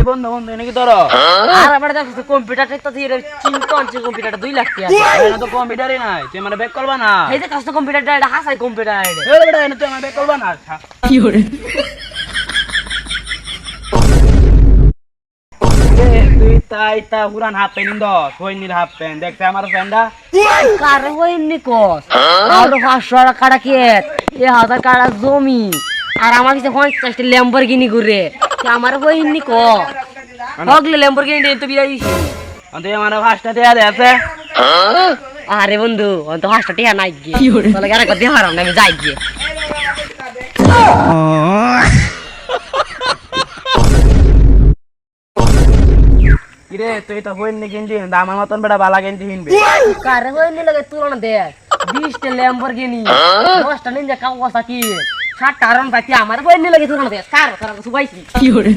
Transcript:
বন্ধু বন্ধু নাকি ধরো আর আমার দেখো কম্পিউটারটা তো দিয়ে চিন্তা আনছে কম্পিউটারটা 2 লাখ টাকা এটা তো কম্পিউটারই নাই তুই মানে ব্যাক করবা না এই যে কাজ তো কম্পিউটারটা এটা হাসাই কম্পিউটার এটা এই বেটা এনে তুই আমার ব্যাক করবা না কি করে তুই তাই তা পুরান হাফ প্যান্ট দ সৈনির হাফ প্যান্ট দেখতে আমার প্যান্টটা কারে হইনি কস আর 500 টাকা কাটা কেট 1000 কাটা জমি আর আমার কাছে 50টা ল্যাম্বরগিনি ঘুরে আমার হইনি ক হগলে ল্যাম্বরগিনি তো বিলাই দিছি তুই আমার 5টা টাকা দে আছে আরে বন্ধু অন্ত 5টা টাকা নাই গিয়ে তাহলে গানা কত হারাম না আমি যাই গিয়ে কিরে তুই তো হইনি কিনছি আমার মতন বেটা বালা কিনছি কিনবি কারে হইনি লাগে তুলনা দেখ 20টা ল্যাম্বরগিনি 10টা নিনজা কাওয়াসাকি 60টা আরন পাতি আমার হইনি লাগে তুলনা দেখ কার সুবাইছি কি করে